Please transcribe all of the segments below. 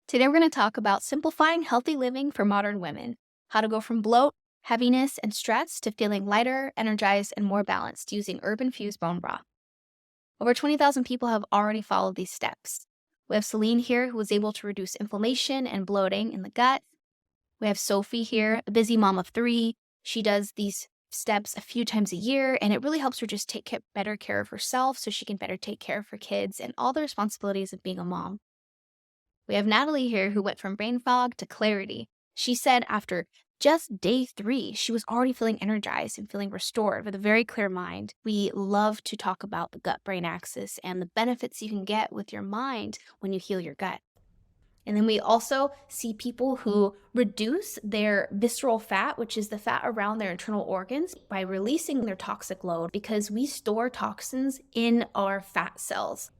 Today, we're going to talk about simplifying healthy living for modern women, how to go from bloat, heaviness, and stress to feeling lighter, energized, and more balanced using herb infused bone broth. Over 20,000 people have already followed these steps. We have Celine here, who was able to reduce inflammation and bloating in the gut. We have Sophie here, a busy mom of three. She does these steps a few times a year, and it really helps her just take better care of herself so she can better take care of her kids and all the responsibilities of being a mom. We have Natalie here who went from brain fog to clarity. She said after just day 3, she was already feeling energized and feeling restored with a very clear mind. We love to talk about the gut brain axis and the benefits you can get with your mind when you heal your gut. And then we also see people who reduce their visceral fat, which is the fat around their internal organs, by releasing their toxic load because we store toxins in our fat cells.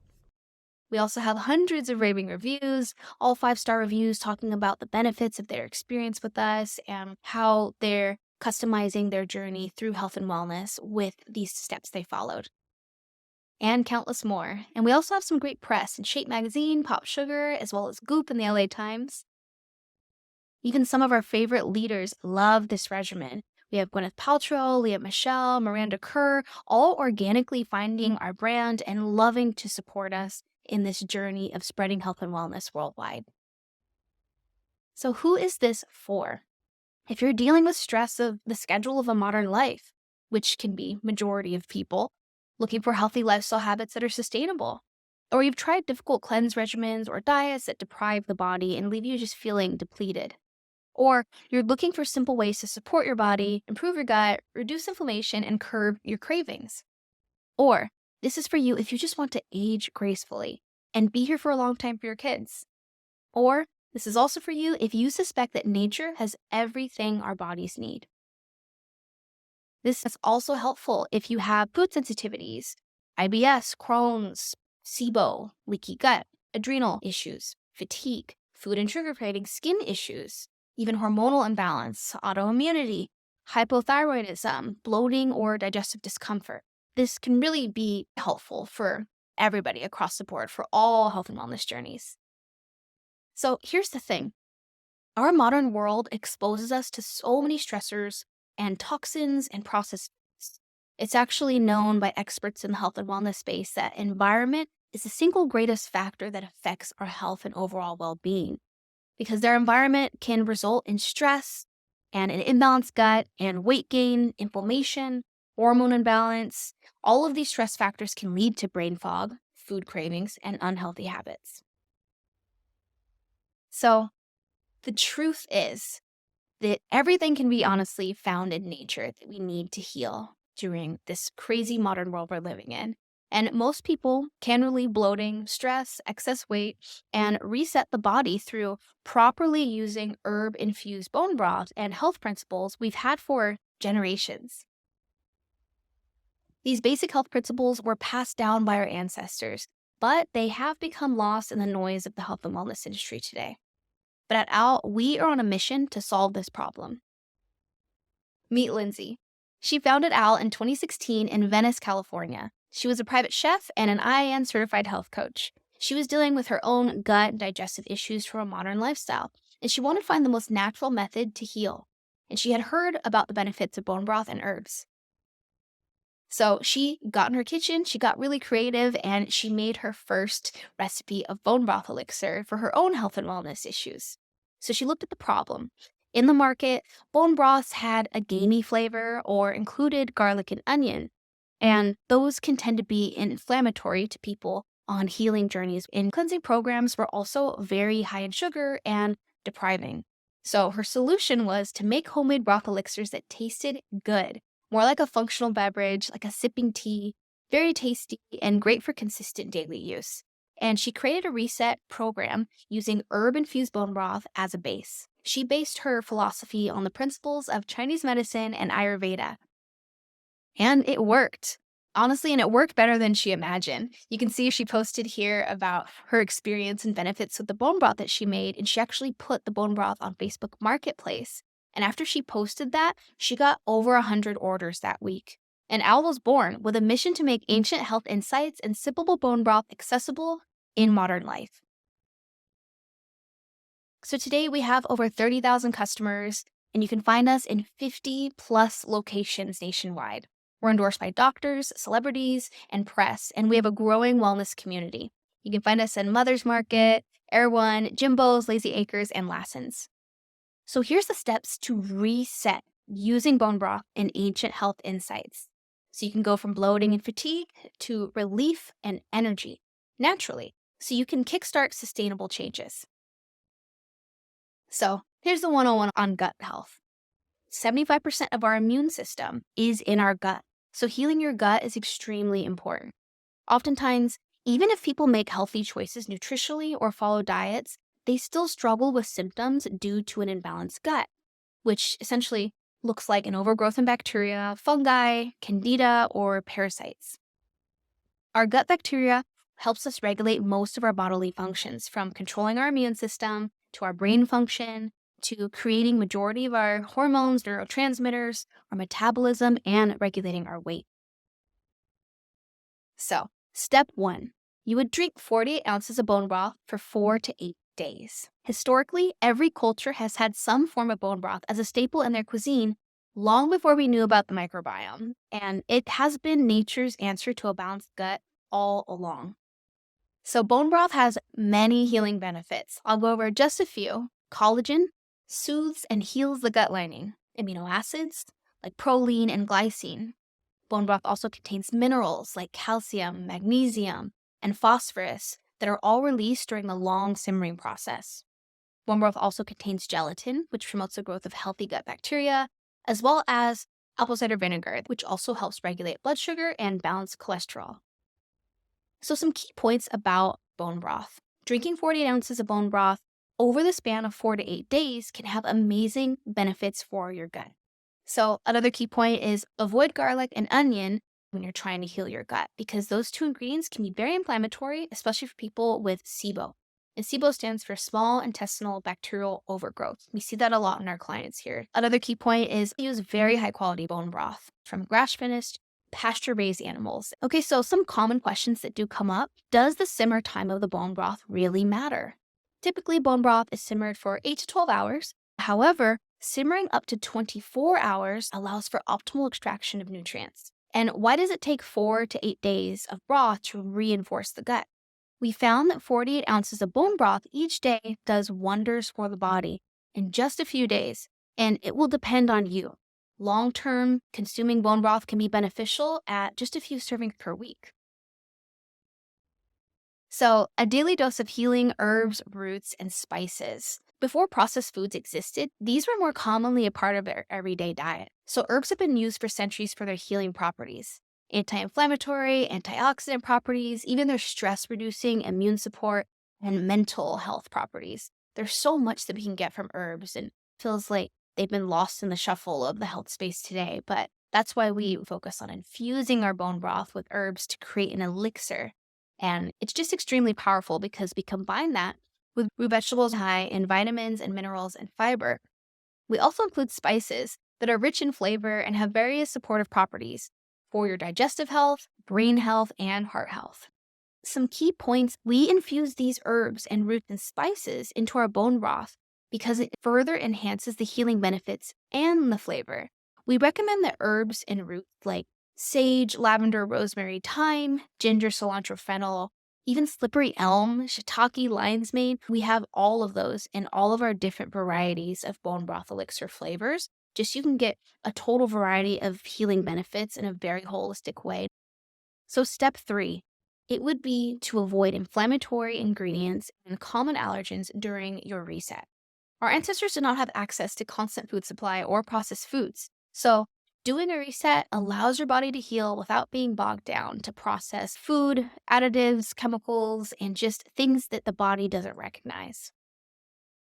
We also have hundreds of raving reviews, all 5-star reviews talking about the benefits of their experience with us and how they're customizing their journey through health and wellness with these steps they followed. And countless more. And we also have some great press in Shape Magazine, Pop Sugar, as well as Goop in the LA Times. Even some of our favorite leaders love this regimen. We have Gwyneth Paltrow, Leah Michelle, Miranda Kerr, all organically finding our brand and loving to support us in this journey of spreading health and wellness worldwide. So who is this for? If you're dealing with stress of the schedule of a modern life, which can be majority of people, looking for healthy lifestyle habits that are sustainable, or you've tried difficult cleanse regimens or diets that deprive the body and leave you just feeling depleted, or you're looking for simple ways to support your body, improve your gut, reduce inflammation, and curb your cravings. Or this is for you if you just want to age gracefully and be here for a long time for your kids. Or this is also for you if you suspect that nature has everything our bodies need. This is also helpful if you have food sensitivities, IBS, Crohn's, SIBO, leaky gut, adrenal issues, fatigue, food and sugar cravings, skin issues, even hormonal imbalance, autoimmunity, hypothyroidism, bloating, or digestive discomfort. This can really be helpful for everybody across the board for all health and wellness journeys. So here's the thing. Our modern world exposes us to so many stressors and toxins and processed foods. It's actually known by experts in the health and wellness space that environment is the single greatest factor that affects our health and overall well-being, because their environment can result in stress and an imbalanced gut and weight gain, inflammation, hormone imbalance. All of these stress factors can lead to brain fog, food cravings, and unhealthy habits. So the truth is that everything can be honestly found in nature that we need to heal during this crazy modern world we're living in. And most people can relieve bloating, stress, excess weight, and reset the body through properly using herb-infused bone broth and health principles we've had for generations. These basic health principles were passed down by our ancestors, but they have become lost in the noise of the health and wellness industry today. But at OWL, we are on a mission to solve this problem. Meet Lindsay. She founded OWL in 2016 in Venice, California. She was a private chef and an IAN certified health coach. She was dealing with her own gut and digestive issues from a modern lifestyle, and she wanted to find the most natural method to heal. And she had heard about the benefits of bone broth and herbs. So she got in her kitchen, she got really creative, and she made her first recipe of bone broth elixir for her own health and wellness issues. So she looked at the problem. In the market, bone broths had a gamey flavor or included garlic and onion, and those can tend to be inflammatory to people on healing journeys. And cleansing programs were also very high in sugar and depriving. So her solution was to make homemade broth elixirs that tasted good, more like a functional beverage, like a sipping tea, very tasty and great for consistent daily use. And she created a reset program using herb-infused bone broth as a base. She based her philosophy on the principles of Chinese medicine and Ayurveda. And it worked. Honestly, and it worked better than she imagined. You can see she posted here about her experience and benefits with the bone broth that she made, and she actually put the bone broth on Facebook Marketplace. And after she posted that, she got over 100 orders that week. And OWL was born with a mission to make ancient health insights and sippable bone broth accessible in modern life. So today we have over 30,000 customers, and you can find us in 50 plus locations nationwide. We're endorsed by doctors, celebrities, and press, and we have a growing wellness community. You can find us in Mother's Market, Air One, Jimbo's, Lazy Acres, and Lassen's. So here's the steps to reset using bone broth and ancient health insights. So you can go from bloating and fatigue to relief and energy naturally, so you can kickstart sustainable changes. So here's the 101 on gut health. 75% of our immune system is in our gut. So healing your gut is extremely important. Oftentimes, even if people make healthy choices nutritionally or follow diets, they still struggle with symptoms due to an imbalanced gut, which essentially looks like an overgrowth in bacteria, fungi, candida, or parasites. Our gut bacteria helps us regulate most of our bodily functions, from controlling our immune system to our brain function to creating majority of our hormones, neurotransmitters, our metabolism, and regulating our weight. So, step 1, you would drink 48 ounces of bone broth for 4 to 8 days. Historically, every culture has had some form of bone broth as a staple in their cuisine long before we knew about the microbiome, and it has been nature's answer to a balanced gut all along. So bone broth has many healing benefits. I'll go over just a few. Collagen soothes and heals the gut lining. Amino acids like proline and glycine. Bone broth also contains minerals like calcium, magnesium, and phosphorus that are all released during the long simmering process. Bone broth also contains gelatin, which promotes the growth of healthy gut bacteria, as well as apple cider vinegar, which also helps regulate blood sugar and balance cholesterol. So some key points about bone broth. Drinking 48 ounces of bone broth over the span of 4 to 8 days can have amazing benefits for your gut. So another key point is avoid garlic and onion when you're trying to heal your gut, because those two ingredients can be very inflammatory, especially for people with SIBO. And SIBO stands for small intestinal bacterial overgrowth. We see that a lot in our clients here. Another key point is use very high quality bone broth from grass-finished, pasture-raised animals. Okay, so some common questions that do come up. Does the simmer time of the bone broth really matter? Typically, bone broth is simmered for 8 to 12 hours. However, simmering up to 24 hours allows for optimal extraction of nutrients. And why does it take 4 to 8 days of broth to reinforce the gut? We found that 48 ounces of bone broth each day does wonders for the body in just a few days, and it will depend on you. Long-term, consuming bone broth can be beneficial at just a few servings per week. So, a daily dose of healing herbs, roots, and spices. Before processed foods existed, these were more commonly a part of our everyday diet. So, herbs have been used for centuries for their healing properties: anti-inflammatory, antioxidant properties, even their stress-reducing, immune support, and mental health properties. There's so much that we can get from herbs, and it feels like they've been lost in the shuffle of the health space today. But that's why we focus on infusing our bone broth with herbs to create an elixir. And it's just extremely powerful because we combine that with root vegetables high in vitamins and minerals and fiber. We also include spices that are rich in flavor and have various supportive properties for your digestive health, brain health, and heart health. Some key points: we infuse these herbs and roots and spices into our bone broth because it further enhances the healing benefits and the flavor. We recommend that herbs and roots like sage, lavender, rosemary, thyme, ginger, cilantro, fennel, even slippery elm, shiitake, lion's mane. We have all of those in all of our different varieties of bone broth elixir flavors. Just so you can get a total variety of healing benefits in a very holistic way. So step 3, it would be to avoid inflammatory ingredients and common allergens during your reset. Our ancestors did not have access to constant food supply or processed foods. So doing a reset allows your body to heal without being bogged down to process food, additives, chemicals, and just things that the body doesn't recognize.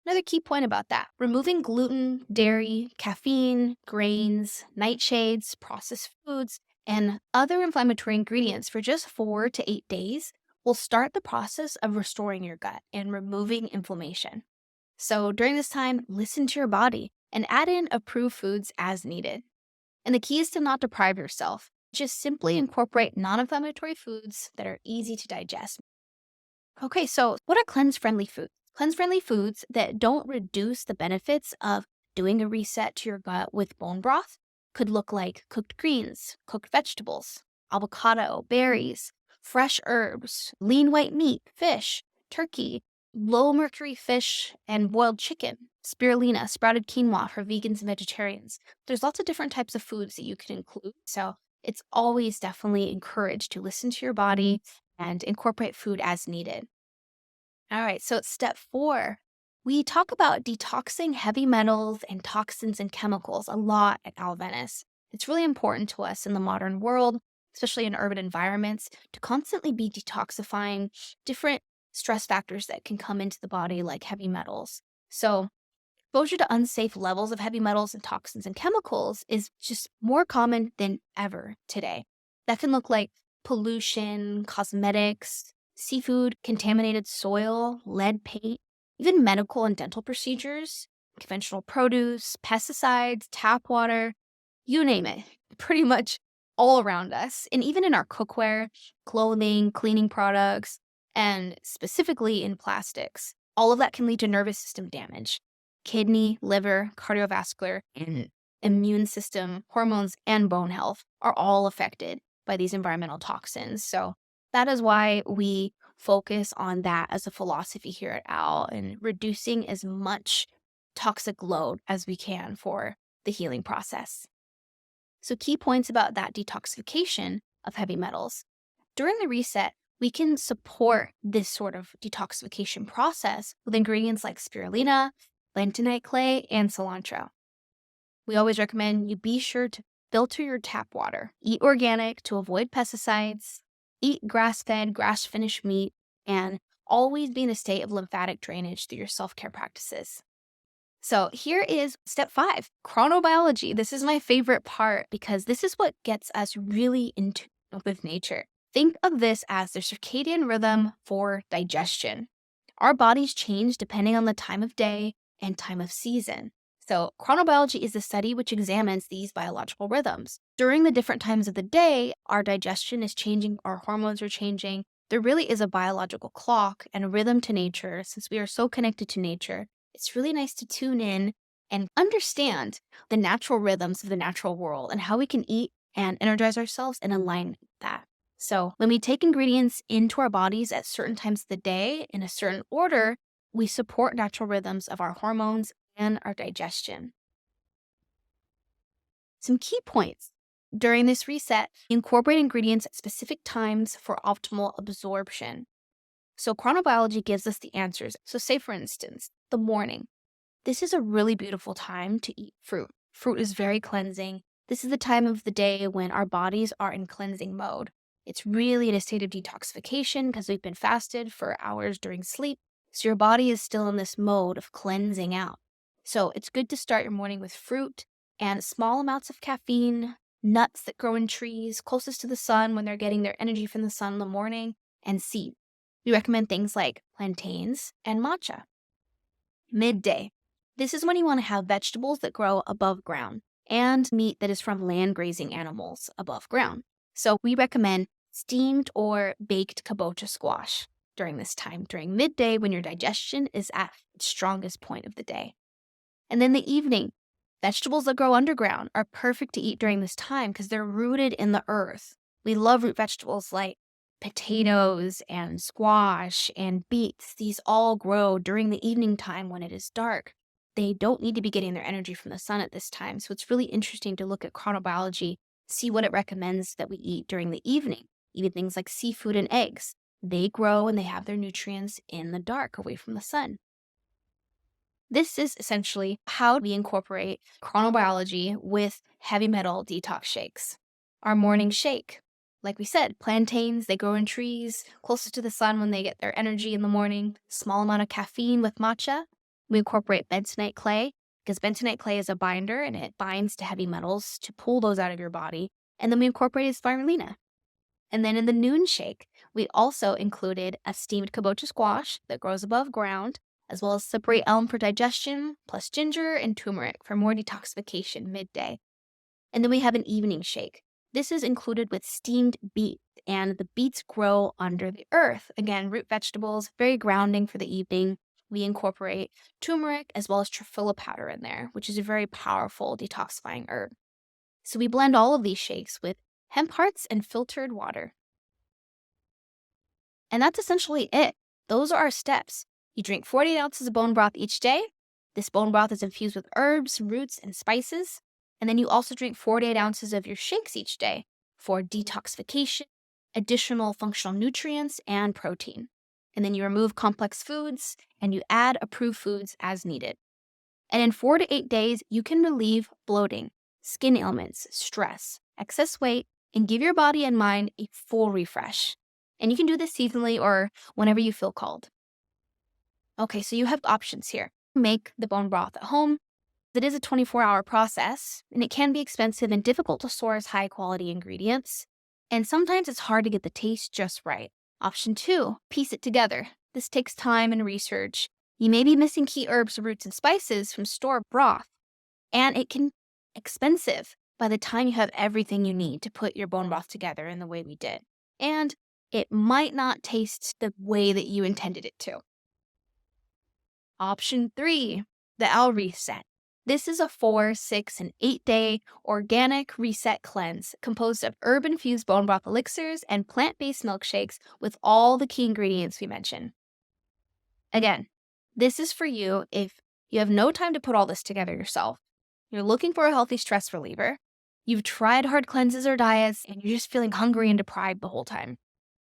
Another key point about that: removing gluten, dairy, caffeine, grains, nightshades, processed foods, and other inflammatory ingredients for just 4 to 8 days will start the process of restoring your gut and removing inflammation. So during this time, listen to your body and add in approved foods as needed. And the key is to not deprive yourself. Just simply incorporate non-inflammatory foods that are easy to digest. Okay, so what are cleanse-friendly foods? Cleanse-friendly foods that don't reduce the benefits of doing a reset to your gut with bone broth could look like cooked greens, cooked vegetables, avocado, berries, fresh herbs, lean white meat, fish, turkey, low mercury fish, and boiled chicken, spirulina, sprouted quinoa for vegans and vegetarians. There's lots of different types of foods that you can include. So it's always definitely encouraged to listen to your body and incorporate food as needed. All right, so step 4, we talk about detoxing heavy metals and toxins and chemicals a lot at Alvenis. It's really important to us in the modern world, especially in urban environments, to constantly be detoxifying different stress factors that can come into the body, like heavy metals. So, exposure to unsafe levels of heavy metals and toxins and chemicals is just more common than ever today. That can look like pollution, cosmetics, seafood, contaminated soil, lead paint, even medical and dental procedures, conventional produce, pesticides, tap water, you name it, pretty much all around us. And even in our cookware, clothing, cleaning products, and specifically in plastics. All of that can lead to nervous system damage. Kidney, liver, cardiovascular, and immune system, hormones, and bone health are all affected by these environmental toxins. So that is why we focus on that as a philosophy here at OWL and reducing as much toxic load as we can for the healing process. So key points about that detoxification of heavy metals. During the reset, we can support this sort of detoxification process with ingredients like spirulina, bentonite clay, and cilantro. We always recommend you be sure to filter your tap water, eat organic to avoid pesticides, eat grass-fed, grass-finished meat, and always be in a state of lymphatic drainage through your self-care practices. So here is step 5, chronobiology. This is my favorite part because this is what gets us really in tune with nature. Think of this as the circadian rhythm for digestion. Our bodies change depending on the time of day and time of season. So chronobiology is the study which examines these biological rhythms. During the different times of the day, our digestion is changing, our hormones are changing. There really is a biological clock and a rhythm to nature. Since we are so connected to nature, it's really nice to tune in and understand the natural rhythms of the natural world and how we can eat and energize ourselves and align with that. So when we take ingredients into our bodies at certain times of the day in a certain order, we support natural rhythms of our hormones and our digestion. Some key points. During this reset, incorporate ingredients at specific times for optimal absorption. So chronobiology gives us the answers. So say, for instance, the morning. This is a really beautiful time to eat fruit. Fruit is very cleansing. This is the time of the day when our bodies are in cleansing mode. It's really in a state of detoxification because we've been fasted for hours during sleep. So your body is still in this mode of cleansing out. So it's good to start your morning with fruit and small amounts of caffeine, nuts that grow in trees closest to the sun when they're getting their energy from the sun in the morning, and seeds. We recommend things like plantains and matcha. Midday. This is when you want to have vegetables that grow above ground and meat that is from land grazing animals above ground. So we recommend steamed or baked kabocha squash during this time, during midday when your digestion is at its strongest point of the day. And then the evening, vegetables that grow underground are perfect to eat during this time because they're rooted in the earth. We love root vegetables like potatoes and squash and beets. These all grow during the evening time when it is dark. They don't need to be getting their energy from the sun at this time. So it's really interesting to look at chronobiology, see what it recommends that we eat during the evening. Even things like seafood and eggs. They grow and they have their nutrients in the dark away from the sun. This is essentially how we incorporate chronobiology with heavy metal detox shakes. Our morning shake. Like we said, plantains, they grow in trees closest to the sun when they get their energy in the morning. Small amount of caffeine with matcha. We incorporate bentonite clay because bentonite clay is a binder and it binds to heavy metals to pull those out of your body. And then we incorporated spirulina. And then in the noon shake, we also included a steamed kabocha squash that grows above ground, as well as cypri elm for digestion, plus ginger and turmeric for more detoxification midday. And then we have an evening shake. This is included with steamed beets, and the beets grow under the earth. Again, root vegetables, very grounding for the evening. We incorporate turmeric as well as triphylla powder in there, which is a very powerful detoxifying herb. So we blend all of these shakes with hemp hearts and filtered water. And that's essentially it. Those are our steps. You drink 48 ounces of bone broth each day. This bone broth is infused with herbs, roots, and spices. And then you also drink 48 ounces of your shakes each day for detoxification, additional functional nutrients, and protein. And then you remove complex foods and you add approved foods as needed. And in 4 to 8 days, you can relieve bloating, skin ailments, stress, excess weight, and give your body and mind a full refresh. And you can do this seasonally or whenever you feel called. Okay, so you have options here. Make the bone broth at home. It is a 24-hour process, and it can be expensive and difficult to source high-quality ingredients. And sometimes it's hard to get the taste just right. Option 2, piece it together. This takes time and research. You may be missing key herbs, roots, and spices from store broth, and it can be expensive by the time you have everything you need to put your bone broth together in the way we did. And it might not taste the way that you intended it to. Option 3, the L Reset. This is a 4, 6, and 8-day organic reset cleanse composed of herb-infused bone broth elixirs and plant-based milkshakes with all the key ingredients we mentioned. Again, this is for you if you have no time to put all this together yourself. You're looking for a healthy stress reliever. You've tried hard cleanses or diets, and you're just feeling hungry and deprived the whole time.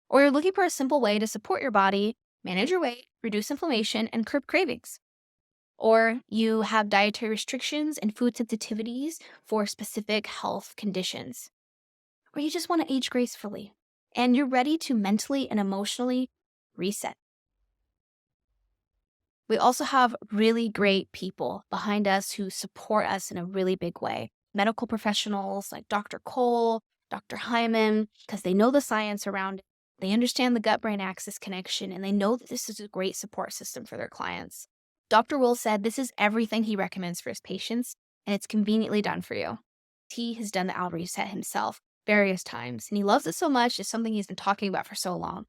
Or you're looking for a simple way to support your body, manage your weight, reduce inflammation, and curb cravings. Or you have dietary restrictions and food sensitivities for specific health conditions. Or you just want to age gracefully, and you're ready to mentally and emotionally reset. We also have really great people behind us who support us in a really big way. Medical professionals like Dr. Cole, Dr. Hyman, because they know the science around it. They understand the gut-brain axis connection, and they know that this is a great support system for their clients. Dr. Will said this is everything he recommends for his patients, and it's conveniently done for you. He has done the Al Reset himself various times, and he loves it so much. It's something he's been talking about for so long.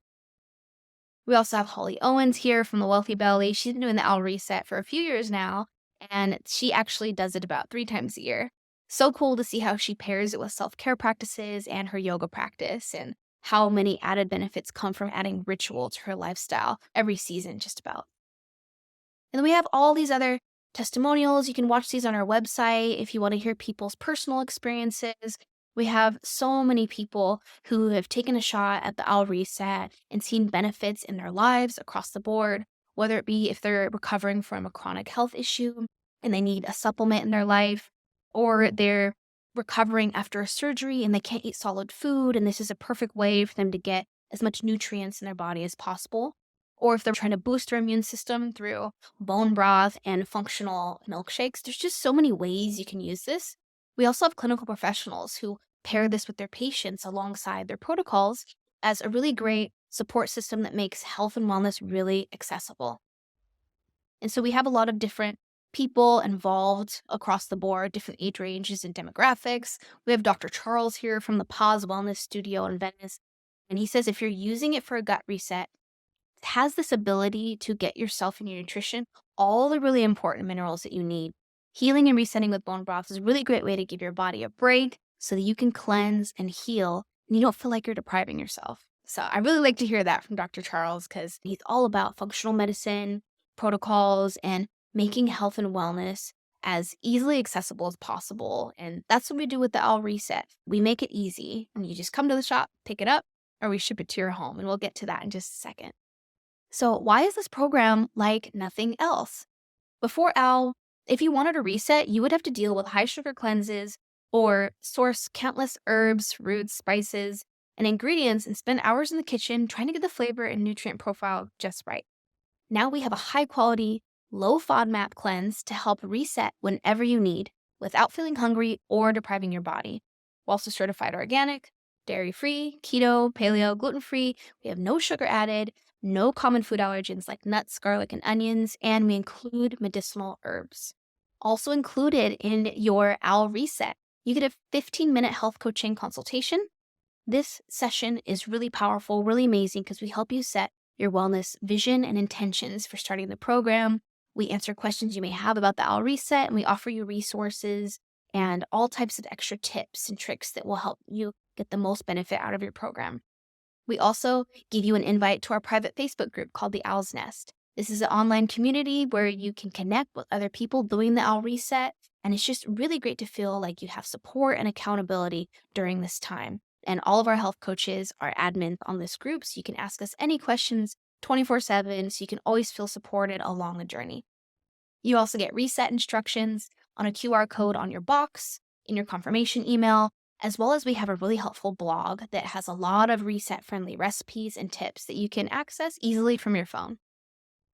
We also have Holly Owens here from the Wealthy Belly. She's been doing the Al Reset for a few years now, and she actually does it about 3 times a year. So cool to see how she pairs it with self-care practices and her yoga practice, and how many added benefits come from adding ritual to her lifestyle every season, just about. And then we have all these other testimonials. You can watch these on our website if you want to hear people's personal experiences. We have so many people who have taken a shot at the Al Reset and seen benefits in their lives across the board, whether it be if they're recovering from a chronic health issue and they need a supplement in their life, or they're recovering after a surgery and they can't eat solid food, and this is a perfect way for them to get as much nutrients in their body as possible. Or if they're trying to boost their immune system through bone broth and functional milkshakes. There's just so many ways you can use this. We also have clinical professionals who pair this with their patients alongside their protocols as a really great support system that makes health and wellness really accessible. And so we have a lot of different people involved across the board, different age ranges and demographics. We have Dr. Charles here from the Paz Wellness Studio in Venice. And he says if you're using it for a gut reset, it has this ability to get yourself and your nutrition all the really important minerals that you need. Healing and resetting with bone broth is a really great way to give your body a break so that you can cleanse and heal and you don't feel like you're depriving yourself. So I really like to hear that from Dr. Charles because he's all about functional medicine, protocols, and making health and wellness as easily accessible as possible. And that's what we do with the Al Reset. We make it easy and you just come to the shop, pick it up, or we ship it to your home. And we'll get to that in just a second. So why is this program like nothing else? Before Al, if you wanted a reset, you would have to deal with high sugar cleanses or source countless herbs, roots, spices, and ingredients and spend hours in the kitchen trying to get the flavor and nutrient profile just right. Now we have a high quality, low FODMAP cleanse to help reset whenever you need without feeling hungry or depriving your body. We're also certified organic, dairy-free, keto, paleo, gluten-free. We have no sugar added, no common food allergens like nuts, garlic, and onions, and we include medicinal herbs. Also included in your Al Reset, you get a 15-minute health coaching consultation. This session is really powerful, really amazing because we help you set your wellness vision and intentions for starting the program. We answer questions you may have about the Owl Reset, and we offer you resources and all types of extra tips and tricks that will help you get the most benefit out of your program. We also give you an invite to our private Facebook group called the Owl's Nest. This is an online community where you can connect with other people doing the Owl Reset, and it's just really great to feel like you have support and accountability during this time. And all of our health coaches are admins on this group, so you can ask us any questions 24/7, so you can always feel supported along the journey. You also get reset instructions on a QR code on your box, in your confirmation email, as well as we have a really helpful blog that has a lot of reset-friendly recipes and tips that you can access easily from your phone.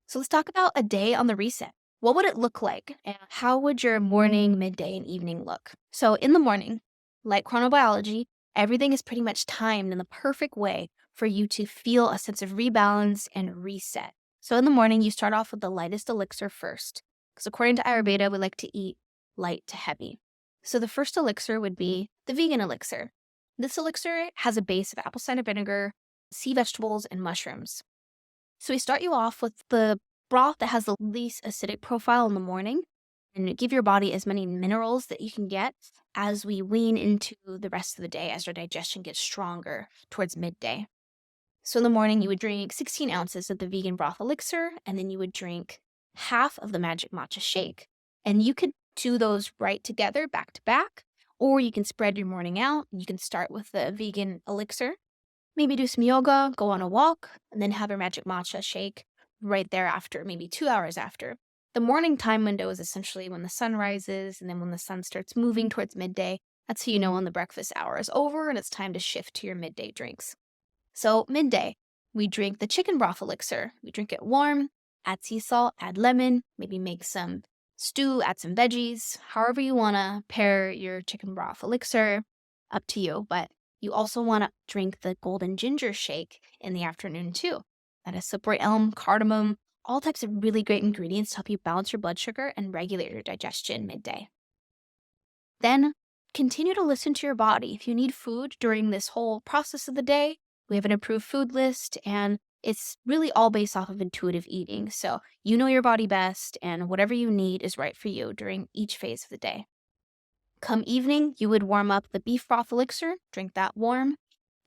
So let's talk about a day on the reset. What would it look like? And how would your morning, midday, and evening look? So in the morning, like chronobiology, everything is pretty much timed in the perfect way for you to feel a sense of rebalance and reset. So in the morning, you start off with the lightest elixir first, because according to Ayurveda, we like to eat light to heavy. So the first elixir would be the vegan elixir. This elixir has a base of apple cider vinegar, sea vegetables, and mushrooms. So we start you off with the broth that has the least acidic profile in the morning and give your body as many minerals that you can get as we lean into the rest of the day as your digestion gets stronger towards midday. So in the morning, you would drink 16 ounces of the vegan broth elixir, and then you would drink half of the magic matcha shake. And you could do those right together, back to back, or you can spread your morning out. You can start with the vegan elixir, maybe do some yoga, go on a walk, and then have your magic matcha shake right thereafter, maybe 2 hours after. The morning time window is essentially when the sun rises, and then when the sun starts moving towards midday. That's how you know when the breakfast hour is over and it's time to shift to your midday drinks. So midday, we drink the chicken broth elixir. We drink it warm, add sea salt, add lemon, maybe make some stew, add some veggies, however you want to pair your chicken broth elixir, up to you. But you also want to drink the golden ginger shake in the afternoon too. That is slippery elm, cardamom, all types of really great ingredients to help you balance your blood sugar and regulate your digestion midday. Then continue to listen to your body. If you need food during this whole process of the day, we have an approved food list, and it's really all based off of intuitive eating. So you know your body best, and whatever you need is right for you during each phase of the day. Come evening, you would warm up the beef broth elixir, drink that warm,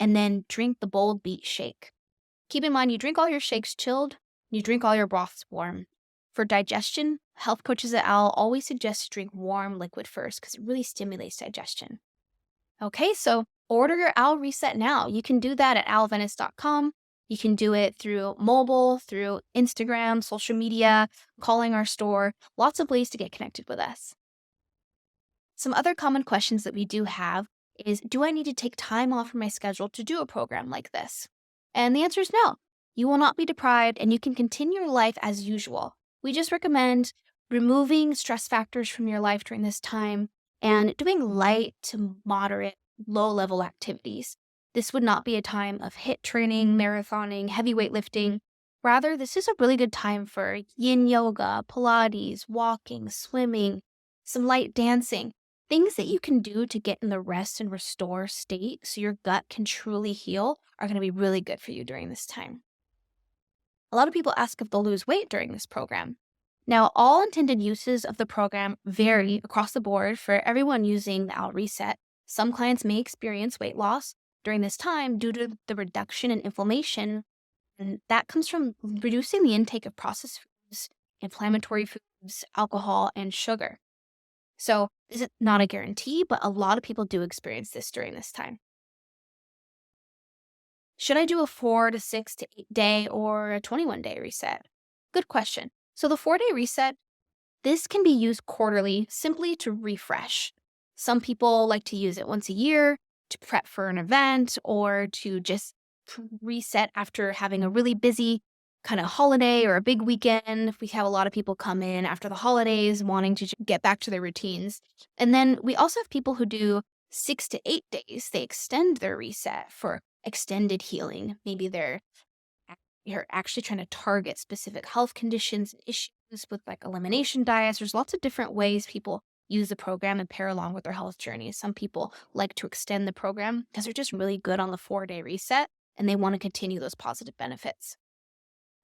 and then drink the bold beet shake. Keep in mind, you drink all your shakes chilled, you drink all your broths warm. For digestion, health coaches at OWL always suggest to drink warm liquid first because it really stimulates digestion. Okay, so order your OWL Reset now. You can do that at owlvenice.com. You can do it through mobile, through Instagram, social media, calling our store, lots of ways to get connected with us. Some other common questions that we do have is, do I need to take time off from my schedule to do a program like this? And the answer is no. You will not be deprived and you can continue your life as usual. We just recommend removing stress factors from your life during this time and doing light to moderate, low-level activities. This would not be a time of HIIT training, marathoning, heavy weightlifting. Rather, this is a really good time for yin yoga, Pilates, walking, swimming, some light dancing. Things that you can do to get in the rest and restore state so your gut can truly heal are going to be really good for you during this time. A lot of people ask if they'll lose weight during this program. Now, all intended uses of the program vary across the board for everyone using the OWL Reset. Some clients may experience weight loss during this time due to the reduction in inflammation, and that comes from reducing the intake of processed foods, inflammatory foods, alcohol, and sugar. So this is not a guarantee, but a lot of people do experience this during this time. Should I do a 4 to 6 to 8 day or a 21-day reset? Good question. So the 4-day reset, this can be used quarterly simply to refresh. Some people like to use it once a year to prep for an event or to just reset after having a really busy kind of holiday or a big weekend. We have a lot of people come in after the holidays wanting to get back to their routines. And then we also have people who do 6 to 8 days. They extend their reset for extended healing. Maybe you're actually trying to target specific health conditions and issues with like elimination diets. There's lots of different ways people use the program and pair along with their health journey. Some people like to extend the program because they're just really good on the 4-day reset and they want to continue those positive benefits.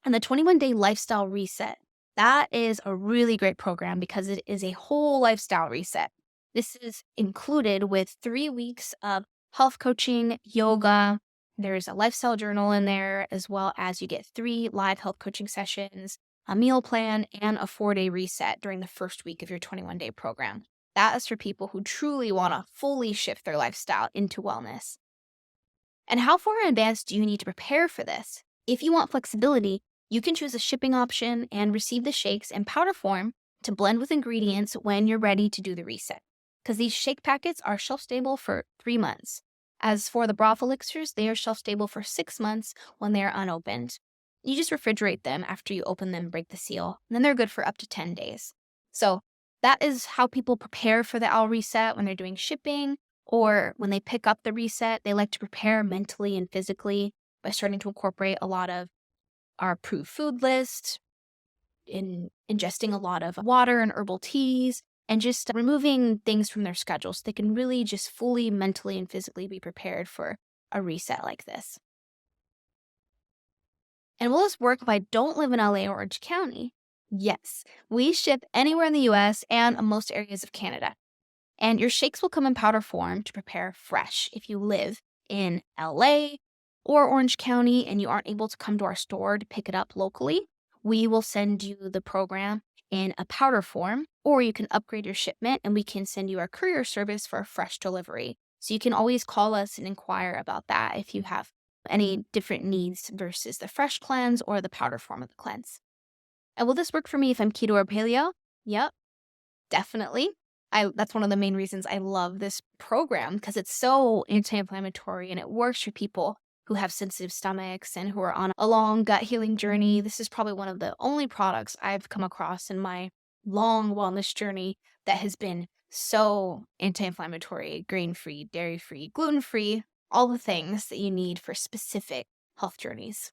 And the 21-day lifestyle reset, that is a really great program because it is a whole lifestyle reset. This is included with 3 weeks of health coaching, yoga. There's a lifestyle journal in there, as well as you get 3 live health coaching sessions, a meal plan, and a 4-day reset during the first week of your 21-day program. That is for people who truly want to fully shift their lifestyle into wellness. And how far in advance do you need to prepare for this? If you want flexibility, you can choose a shipping option and receive the shakes in powder form to blend with ingredients when you're ready to do the reset. Because these shake packets are shelf stable for 3 months. As for the broth elixirs, they are shelf stable for 6 months when they are unopened. You just refrigerate them after you open them, break the seal, and then they're good for up to 10 days. So that is how people prepare for the owl reset when they're doing shipping, or when they pick up the reset. They like to prepare mentally and physically by starting to incorporate a lot of our approved food list, in ingesting a lot of water and herbal teas, and just removing things from their schedule so they can really just fully mentally and physically be prepared for a reset like this. And will this work if I don't live in LA or Orange County? Yes, we ship anywhere in the US and most areas of Canada. And your shakes will come in powder form to prepare fresh. If you live in LA or Orange County and you aren't able to come to our store to pick it up locally, we will send you the program in a powder form, or you can upgrade your shipment and we can send you our courier service for a fresh delivery. So you can always call us and inquire about that if you have any different needs versus the fresh cleanse or the powder form of the cleanse. And will this work for me if I'm keto or paleo? Yep, definitely. That's one of the main reasons I love this program, because it's so anti-inflammatory and it works for people who have sensitive stomachs and who are on a long gut healing journey. This is probably one of the only products I've come across in my long wellness journey that has been so anti-inflammatory, grain-free, dairy-free, gluten-free, all the things that you need for specific health journeys.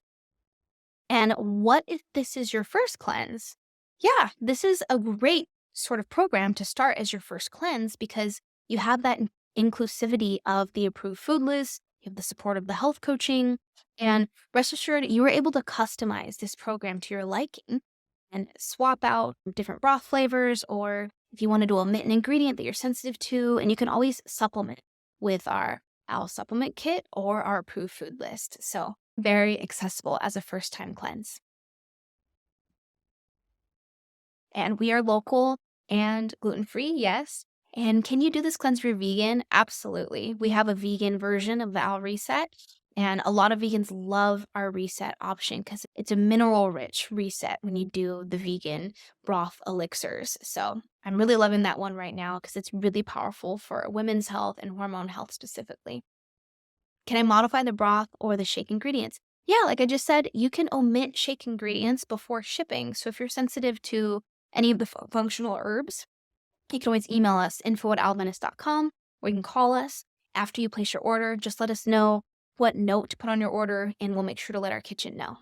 And what if this is your first cleanse? Yeah, this is a great sort of program to start as your first cleanse because you have that inclusivity of the approved food list, you have the support of the health coaching, and rest assured, you were able to customize this program to your liking and swap out different broth flavors, or if you wanted to omit an ingredient that you're sensitive to, and you can always supplement with our Owl supplement kit or our approved food list. So very accessible as a first time cleanse. And we are local and gluten-free, yes. And can you do this cleanse if you're vegan? Absolutely. We have a vegan version of the Owl Reset, and a lot of vegans love our reset option because it's a mineral-rich reset when you do the vegan broth elixirs. So I'm really loving that one right now because it's really powerful for women's health and hormone health specifically. Can I modify the broth or the shake ingredients? Yeah, like I just said, you can omit shake ingredients before shipping. So if you're sensitive to any of the functional herbs, you can always email us info@alvenis.com, or you can call us after you place your order. Just let us know what note to put on your order and we'll make sure to let our kitchen know.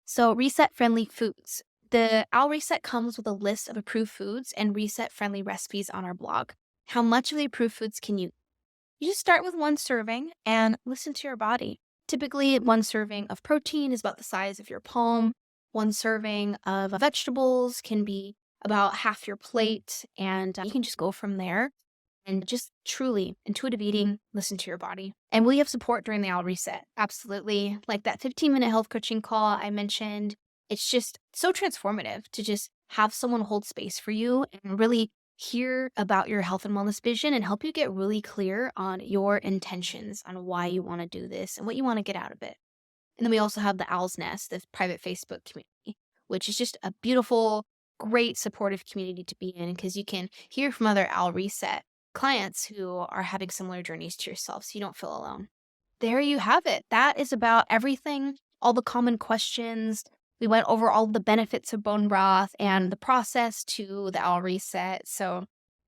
So reset friendly foods. The Owl Reset comes with a list of approved foods and reset friendly recipes on our blog. How much of the approved foods can you just start with one serving and listen to your body. Typically, one serving of protein is about the size of your palm. One serving of vegetables can be about half your plate, and you can just go from there and just truly intuitive eating, listen to your body. And will you have support during the Owl Reset? Absolutely. Like that 15-minute health coaching call I mentioned, it's just so transformative to just have someone hold space for you and really hear about your health and wellness vision and help you get really clear on your intentions on why you want to do this and what you want to get out of it. And then we also have the Owl's Nest, the private Facebook community, which is just a beautiful, great supportive community to be in because you can hear from other Owl Reset clients who are having similar journeys to yourself so you don't feel alone. There you have it. That is about everything, all the common questions. We went over all the benefits of bone broth and the process to the Owl Reset. So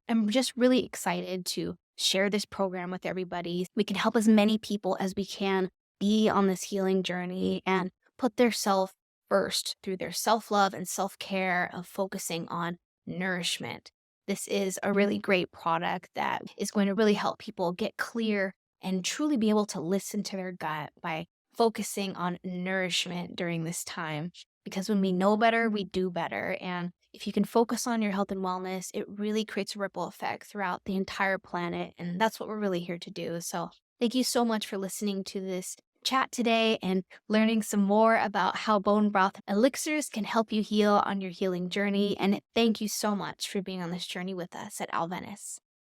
I'm just really excited to share this program with everybody. We can help as many people as we can be on this healing journey and put their self first through their self-love and self-care of focusing on nourishment. This is a really great product that is going to really help people get clear and truly be able to listen to their gut by focusing on nourishment during this time. Because when we know better, we do better. And if you can focus on your health and wellness, it really creates a ripple effect throughout the entire planet. And that's what we're really here to do. So thank you so much for listening to this chat today and learning some more about how bone broth elixirs can help you heal on your healing journey. And thank you so much for being on this journey with us at Alvenis.